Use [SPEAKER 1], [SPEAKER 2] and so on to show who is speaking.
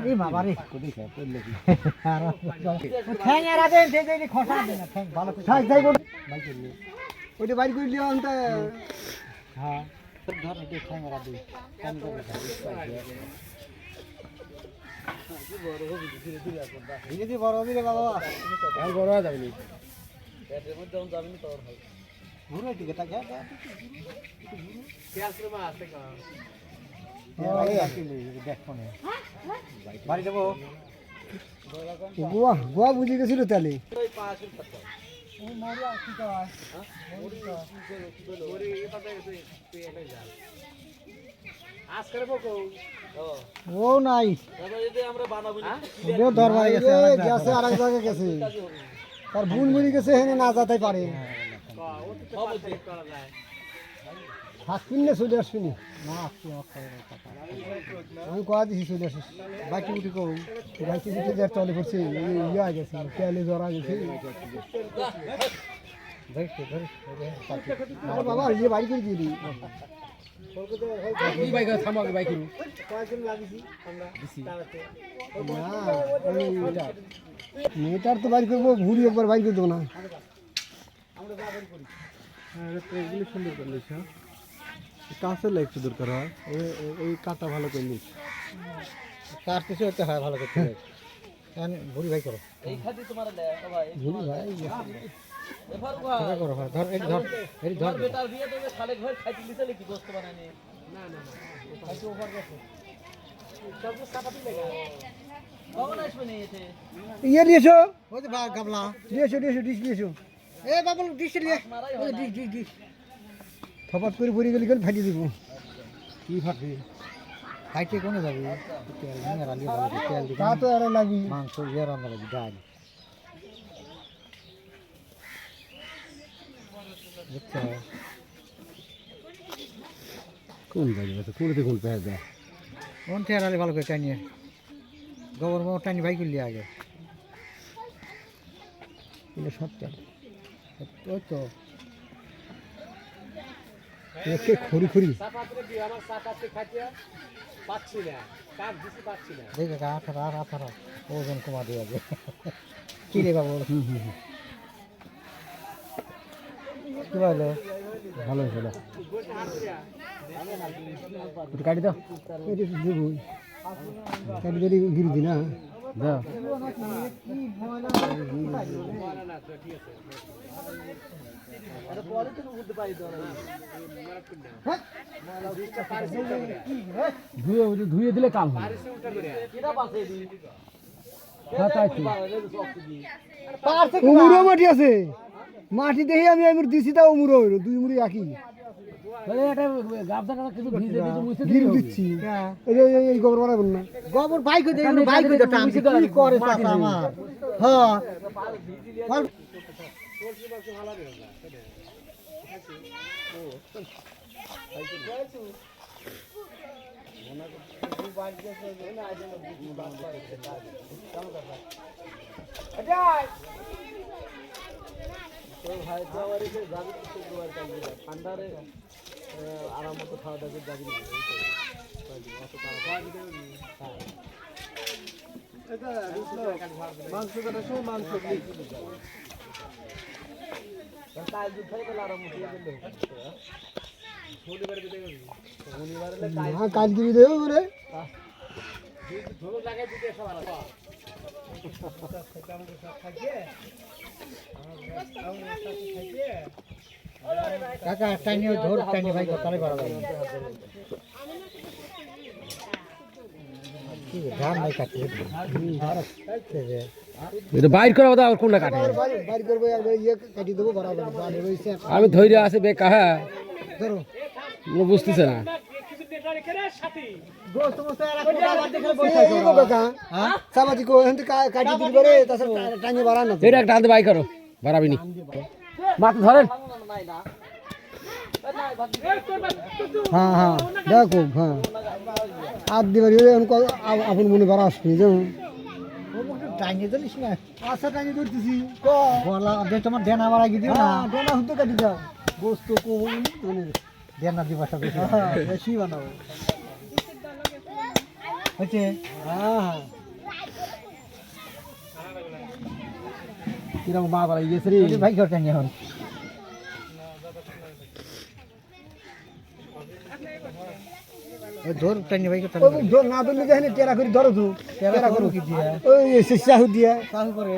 [SPEAKER 1] এই বাবা রে কোদি খায় পড়লে কি ঠ্যাং এরা দেন দে খসা দেন ঠ্যাং ভালো করে থাক যাই ভাই করলি ওইটা বাইর করে দিও আনতে হ্যাঁ ধর এই ঠ্যাং এরা দে কাম করে বড় হবে ধীরে ধীরে করবা ধীরে ধীরে বড় হবে রে বাবা আর বড় হয়ে যাবে নি পেটের মধ্যে যখন যাবে নি তখন হবে ঘুরে দিকে তা যা কে আসলে মা আসতে কা এই আসলে দেখো না বাড়ি যাব গোয়া গোয়া বুঝি গেছিল তাহলে ওই পাশের কথা ওই মরি আসি তো মরি তো মরি এটা দেখে তুই এনে যা আজ করব কো ও নাই দাদা যদি আমরা বানাবো না ও দরবার গেছে গেছে আরেক জায়গায় গেছে তার ভুল মরি গেছে হেনে না যেতে পারে ও তো সব ঠিক করা যায় হাসপিন না চলে আসবিনি না আসছি আমি কয়া দিছি চলে আসিস বাকি উঠি কো বাকি উঠে যা চলে পড়ছে ইয়ে আ গেছে তেলে জরা গেছে বাবা ইয়ে বাড়ি করে দিয়ে দিই এই বাইক থামো আগে বাইক কয়েকজন লাগিছি আমরা দিছি না মেটার তো বাইক করবো ঘুরি একবার বাইক করে দেবো না আমরা যা বাইক করি হ্যাঁ এটা এগুলো সুন্দর করে লিখছ কাঁচের লাইট দরকার হয় এই কাঁটা ভালো করে লিখ কাটতেছে একটা হয় ভালো করতে কারণ ঘুরি ভাই করো এই খাদি তোমার ঘুরি ভাই এবার করো ধর এই ধর এই ধর বেটার বিয়ে তো খালে ঘর খাইতে দিছলে কি গোস্ত বানানি না না না খাইতে ওভার গেছে সব কাটাতে লাগা কখন আসবে না এতে ইয়ে দিয়েছো ওই যে গামলা দিয়েছো ডিশ দিয়েছো এ বাবুল ডিশ নিয়ে ওই ডিশ থপাত করে পড়ে গেলি গেল ফাটিয়ে দিব কি ফাটবে খাইতে কোনে যাবে তেল নিয়ে রালি ভালো তেল দিবি তা তো আর লাগি মাংস ইয়ে রান্না লাগি ডাল কোন গাড়ি আছে কোনতে কোন পেয়ে দেয় কোন ঠেরালে ভালো করে টানিয়ে গোবর মোট টানি ভাই করলি আগে এটা সব চাল ওই তো একে খড়ি খড়ি দেখে আঠারা ওজন কমা দিয়ে যাবে কি রে বাবু কি বলো ভালো হয়েছিল কাটি দাও কাটি দিলে গিরি দি না দাও ধুয়ে দিলে কাম হয় উমুরও মাটি আছে মাটি দেখে আমি দিছি তা উমুরও হইল দুই মুড়ি একই এই গোবর বানাবেন না গোবর বাইক করে আমার হ্যাঁ ঠান্ডারে আরাম মতো খাওয়া দাওয়া যাবি মাংস কাটার সময় মাংস কাজ দিবি দেব রে কাকা টাইনি ধর টাইনি ভাই তাহলে করা যাবে কি ধান নাই কাটতে এটা বাইর করা দাও আর কোনটা কাটে বাইর করব একবার ইয়ে কাটি দেব বরাবর বাড়ি রইছে আমি ধইরে আছে বে কাহা ধরো ও বুঝতেছ না গোস্ত মস্ত আর কোটা বাদ দেখে বসে আছো কাকা হ্যাঁ সাবাজি কো এন্ড কাটি দিবি করে তাছাড়া টাইনি বাড়া না এটা একটা হাত বাই করো বাড়াবি নি মাছ ধরেন হ্যাঁ হ্যাঁ দেখো হ্যাঁ হাত দিবার আপন মনে বাড়া আসবি যেমন টাইনি দিলিস না আচ্ছা টাইনি ধরতেছি বলা তোমার ডেনা বাড়া গিয়ে না ডেনা হতে কাটি দাও গোস্ত কোন ডেনা দিবা বেশি বানাবো হচ্ছে হ্যাঁ কিরকম মা বলা গিয়েছে রে ভাই করতেন এখন ধর টানি ভাই করতেন ধর না ধরলে দেখেন টেরা করে ধরো তো টেরা করো কি দিয়া ওই সাহু দিয়া সাহু করে